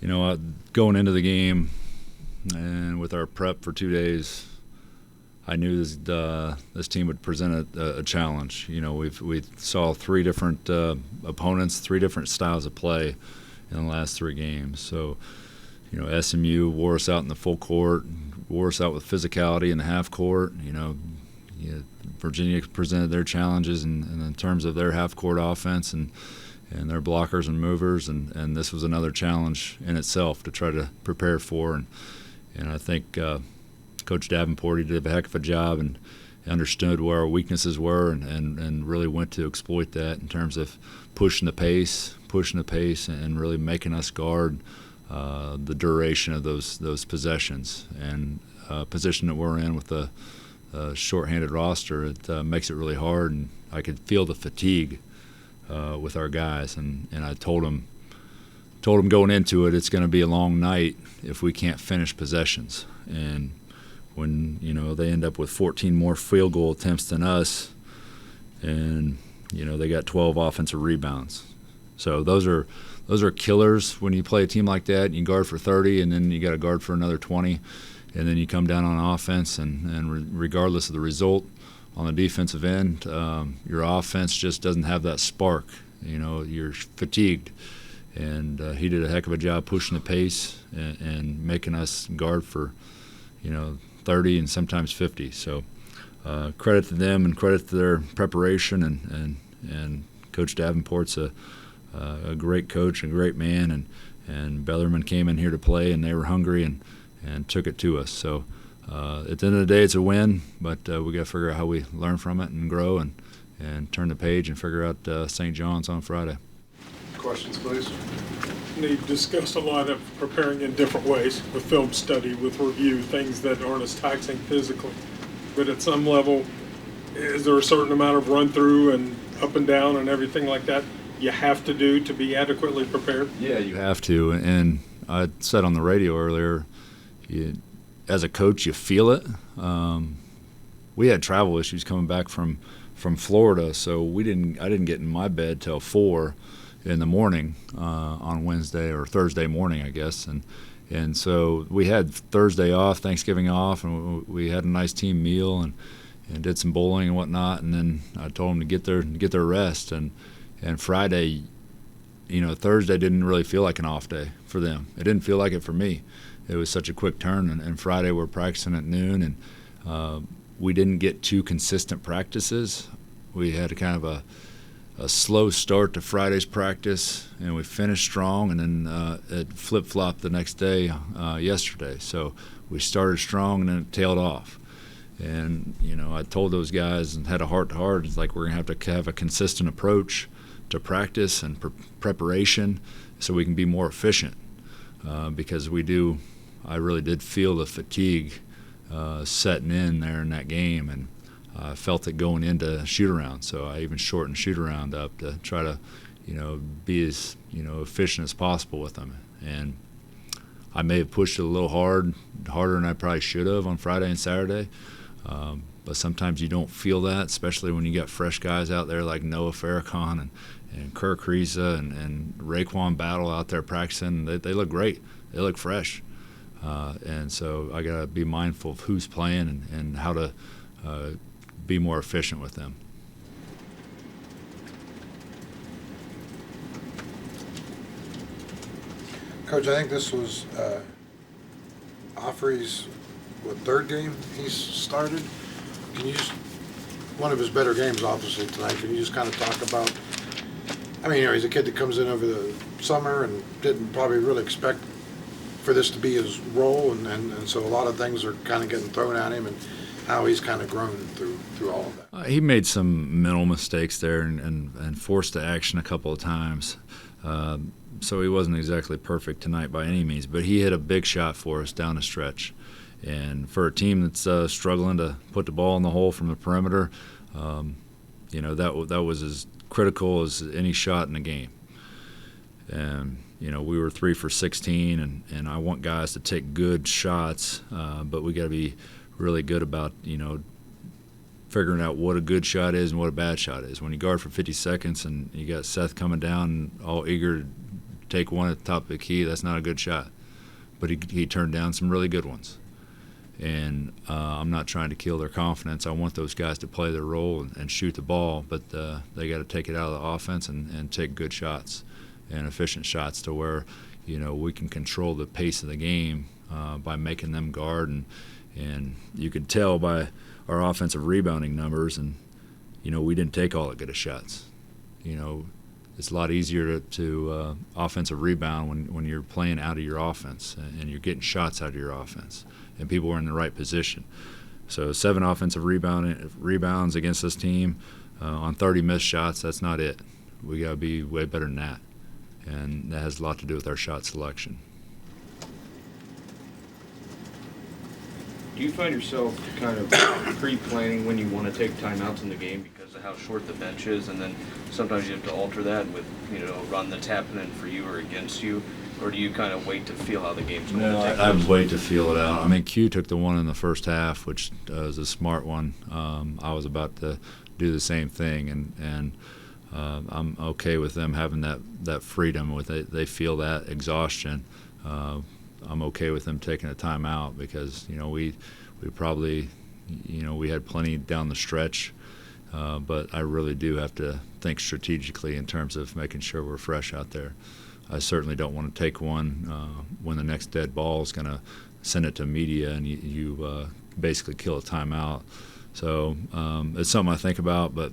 Going into the game and with our prep for 2 days, I knew this team would present a challenge. We saw 3 different opponents, 3 different styles of play in the last 3 games. So, SMU wore us out in the full court, wore us out with physicality in the half court. Virginia presented their challenges in terms of their half court offense and their blockers and movers, and this was another challenge in itself to try to prepare for. And I think Coach Davenport, he did a heck of a job and understood where our weaknesses were and really went to exploit that in terms of pushing the pace and really making us guard the duration of those possessions. And position that we're in with the shorthanded roster, it makes it really hard, and I could feel the fatigue with our guys. And I told them going into it, it's going to be a long night if we can't finish possessions. And when they end up with 14 more field goal attempts than us, and they got 12 offensive rebounds. So those are killers when you play a team like that. You guard for 30, and then you got to guard for another 20, and then you come down on offense, and regardless of the result on the defensive end, your offense just doesn't have that spark. You're fatigued, and he did a heck of a job pushing the pace and making us guard for 30 and sometimes 50. So credit to them and credit to their preparation, and Coach Davenport's a great coach and a great man, and Bellarmine came in here to play, and they were hungry and took it to us. So at the end of the day, it's a win, but we got to figure out how we learn from it and grow and turn the page and figure out St. John's on Friday. Questions, please. You've discussed a lot of preparing in different ways, with film study, with review, things that aren't as taxing physically. But at some level, is there a certain amount of run-through and up and down and everything like that you have to do to be adequately prepared? Yeah, you have to. And I said on the radio earlier, as a coach, you feel it. We had travel issues coming back from Florida, so I didn't get in my bed till 4 in the morning on Wednesday or Thursday morning, I guess, and so we had Thursday off, Thanksgiving off, and we had a nice team meal and did some bowling and whatnot, and then I told them to get their rest, and Friday, Thursday didn't really feel like an off day for them. It didn't feel like it for me. It was such a quick turn, and Friday we're practicing at noon, and we didn't get 2 consistent practices. We had a kind of a slow start to Friday's practice, and we finished strong, and then it flip-flopped the next day yesterday. So we started strong, and then it tailed off. And, I told those guys and had a heart-to-heart, it's like we're going to have a consistent approach to practice and preparation so we can be more efficient because I really did feel the fatigue setting in there in that game, and I felt it going into shoot-around, so I even shortened shoot-around up to try to, be as, efficient as possible with them. And I may have pushed it a little harder than I probably should have on Friday and Saturday, but sometimes you don't feel that, especially when you got fresh guys out there like Noah Farrakhan and Kirk Reza and Rayquan Battle out there practicing. They look great. They look fresh. And so I got to be mindful of who's playing and how to be more efficient with them. Coach, I think this was Offrey's third game he's started. Can you just, one of his better games obviously tonight, can you just kind of talk about, he's a kid that comes in over the summer and didn't probably really expect for this to be his role, and so a lot of things are kind of getting thrown at him, and how he's kind of grown through all of that. He made some mental mistakes there and forced the action a couple of times. So he wasn't exactly perfect tonight by any means, but he hit a big shot for us down the stretch. And for a team that's struggling to put the ball in the hole from the perimeter, that was as critical as any shot in the game. And we were 3 for 16, and I want guys to take good shots, but we got to be really good about, figuring out what a good shot is and what a bad shot is. When you guard for 50 seconds and you got Seth coming down all eager take one at the top of the key, that's not a good shot. But he turned down some really good ones. And I'm not trying to kill their confidence. I want those guys to play their role and shoot the ball, but they got to take it out of the offense and take good shots and efficient shots to where, we can control the pace of the game by making them guard. And you can tell by our offensive rebounding numbers, and, we didn't take all that good of shots. It's a lot easier to offensive rebound when you're playing out of your offense and you're getting shots out of your offense and people are in the right position. So 7 offensive rebounds against this team on 30 missed shots, that's not it. We got to be way better than that, and that has a lot to do with our shot selection. Do you find yourself kind of pre-planning when you want to take timeouts in the game because of how short the bench is, and then sometimes you have to alter that with, a run that's happening for you or against you? Or do you kind of wait to feel how the game's going to take? I wait to feel it out. I mean, Q took the one in the first half, which was a smart one. I was about to do the same thing, and I'm okay with them having that freedom. With it, they feel that exhaustion. I'm okay with them taking a timeout because we probably we had plenty down the stretch, but I really do have to think strategically in terms of making sure we're fresh out there. I certainly don't want to take one when the next dead ball is going to send it to media and you basically kill a timeout. So it's something I think about, but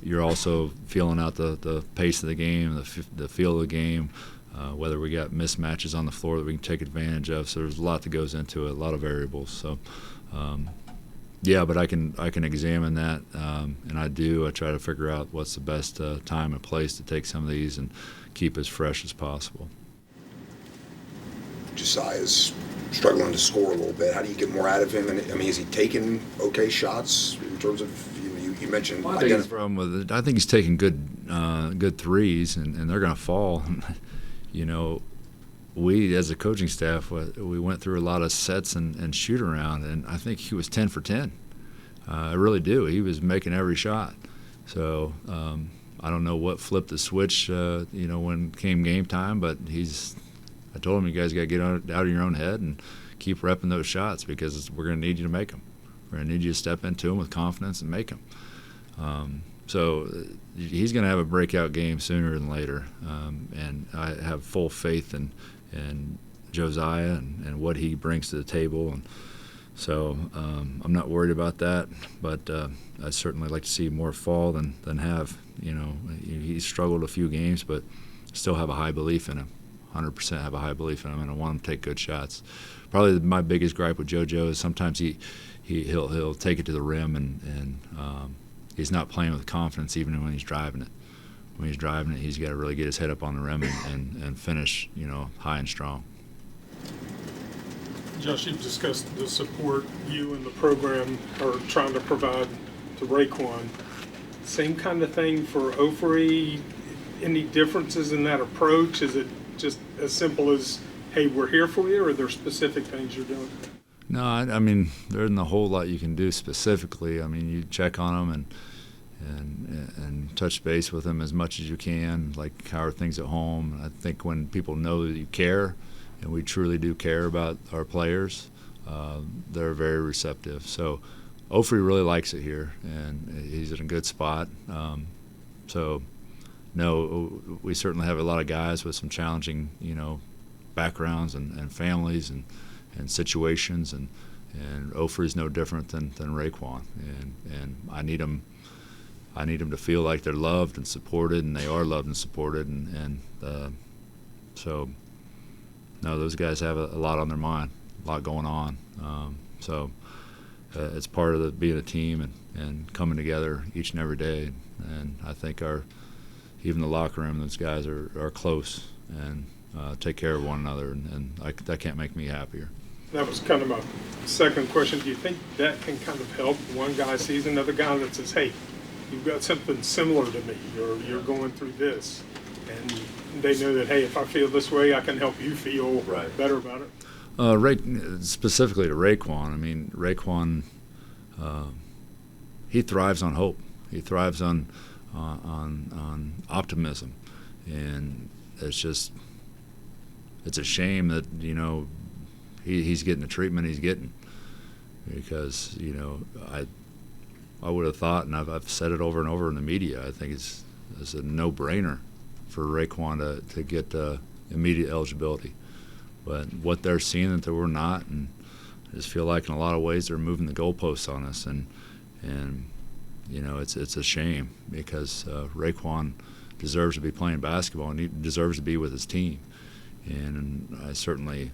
you're also feeling out the pace of the game, the feel of the game, whether we got mismatches on the floor that we can take advantage of. So there's a lot that goes into it, a lot of variables. So yeah, but I can examine that, and I do. I try to figure out what's the best time and place to take some of these and keep as fresh as possible. Josiah's struggling to score a little bit. How do you get more out of him? And I mean, is he taking okay shots in terms of you mentioned? Well, I think he's taking good threes, and they're going to fall. We as a coaching staff, we went through a lot of sets and shoot around, and I think he was 10 for 10. I really do. He was making every shot. So I don't know what flipped the switch, when came game time, but I told him, you guys got to get out of your own head and keep repping those shots because we're going to need you to make them. We're going to need you to step into them with confidence and make them. So he's going to have a breakout game sooner than later, and I have full faith in Josiah and what he brings to the table, and so I'm not worried about that. But I certainly like to see more fall than have. He's struggled a few games, but still have a high belief in him. 100% have a high belief in him, and I want him to take good shots. Probably my biggest gripe with JoJo is sometimes he'll take it to the rim and he's not playing with confidence even when he's driving it. When he's driving it, he's got to really get his head up on the rim and finish, high and strong. Josh, you've discussed the support you and the program are trying to provide to Rayquan. Same kind of thing for Ofri? Any differences in that approach? Is it just as simple as, hey, we're here for you, or are there specific things you're doing? No, I mean, there isn't a whole lot you can do specifically. I mean, you check on them and touch base with them as much as you can, like how are things at home. I think when people know that you care, and we truly do care about our players, they're very receptive. So Ofri really likes it here, and he's in a good spot. So, no, we certainly have a lot of guys with some challenging, backgrounds and families and situations, and Ofri's no different than Rayquan, and I need them to feel like they're loved and supported, and they are loved and supported, and so no, those guys have a lot on their mind, a lot going on, so it's part of being a team and coming together each and every day, and I think even the locker room, those guys are close and take care of one another, and that can't make me happier. That was kind of my second question. Do you think that can kind of help? One guy sees another guy that says, hey, you've got something similar to me, or you're going through this, and they know that, hey, if I feel this way, I can help you feel better about it. Specifically to Rayquan, I mean, Rayquan, he thrives on hope. He thrives on optimism, and it's a shame that he's getting the treatment he's getting, because I would have thought, and I've said it over and over in the media, I think it's a no-brainer for Rayquan to get immediate eligibility. But what they're seeing that we're not, and I just feel like in a lot of ways they're moving the goalposts on us, and it's a shame, because Rayquan deserves to be playing basketball, and he deserves to be with his team. And I certainly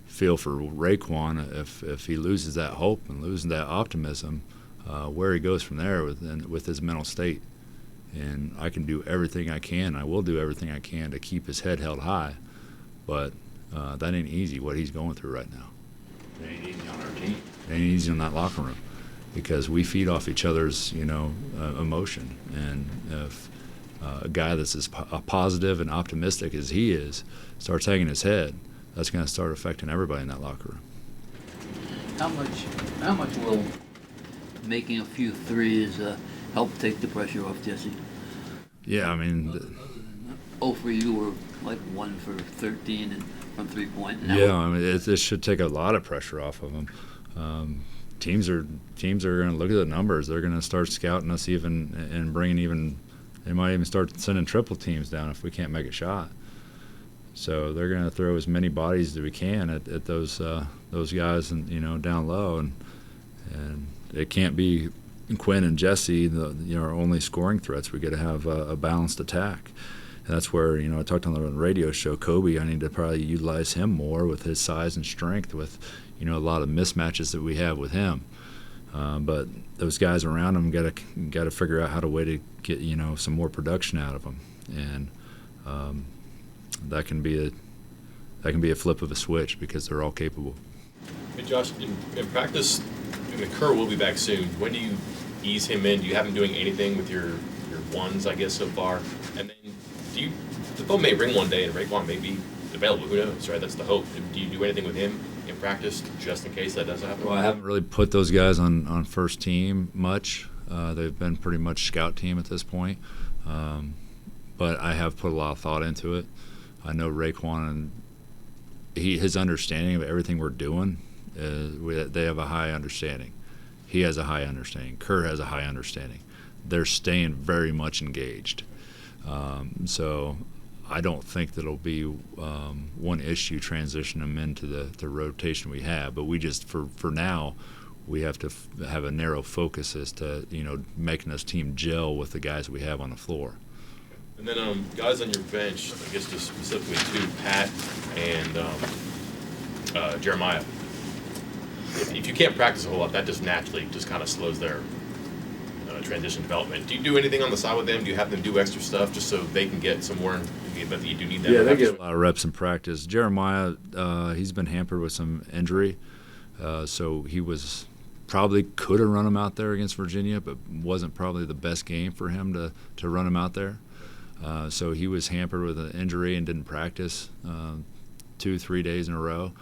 feel for Rayquan if he loses that hope and loses that optimism, where he goes from there with his mental state. And I can do everything I can. I will do everything I can to keep his head held high, but that ain't easy, what he's going through right now. It ain't easy on our team. It ain't easy in that locker room, because we feed off each other's emotion. And if a guy that's as positive and optimistic as he is starts hanging his head, that's going to start affecting everybody in that locker room. How much will making a few threes help take the pressure off Jesse? Yeah, I mean. For you were like 1 for 13 and from 3-point. Yeah, I mean, it should take a lot of pressure off of him. Teams are going to look at the numbers. They're going to start scouting us even and bringing even. They might even start sending triple teams down if we can't make a shot. So they're going to throw as many bodies as we can at those guys and down low, and it can't be Quinn and Jesse our only scoring threats. We got to have a balanced attack. And that's where, I talked on the radio show, Kobe, I need to probably utilize him more with his size and strength, with, a lot of mismatches that we have with him. But those guys around him got to figure out how to way to get, some more production out of them. And that can be a flip of a switch, because they're all capable. Hey Josh, in practice, Kerr will be back soon. When do you ease him in? Do you have him doing anything with your ones, I guess, so far? And then the phone may ring one day and Rayquan may be available. Who knows, right? That's the hope. Do you do anything with him in practice just in case that doesn't happen? Well, I haven't really put those guys on first team much. They've been pretty much scout team at this point. But I have put a lot of thought into it. I know Rayquan, and his understanding of everything we're doing, they have a high understanding. He has a high understanding. Kerr has a high understanding. They're staying very much engaged. So I don't think that it'll be one issue transitioning them into the rotation we have. But we just, for now, we have to have a narrow focus as to, making this team gel with the guys we have on the floor. And then guys on your bench, I guess just specifically two, Pat and Jeremiah. If you can't practice a whole lot, that just naturally just kind of slows their transition development. Do you do anything on the side with them? Do you have them do extra stuff just so they can get some more? But you do need that. Yeah, they get a lot of reps in practice. Jeremiah, he's been hampered with some injury, so he probably could have run him out there against Virginia, but wasn't probably the best game for him to run him out there. So he was hampered with an injury and didn't practice 2-3 days in a row.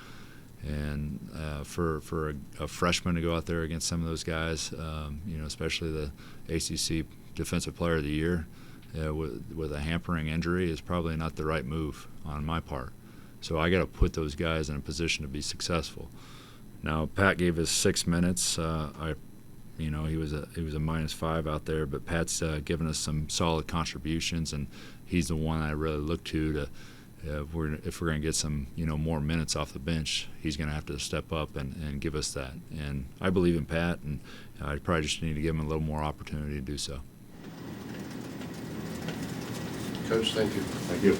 And for a freshman to go out there against some of those guys, especially the ACC Defensive Player of the Year, with a hampering injury, is probably not the right move on my part. So I got to put those guys in a position to be successful. Now Pat gave us 6 minutes. He was a -5 out there, but Pat's given us some solid contributions, and he's the one I really look to if we're going to get some more minutes off the bench. He's going to have to step up and give us that. And I believe in Pat, and I probably just need to give him a little more opportunity to do so. Coach, thank you. Thank you.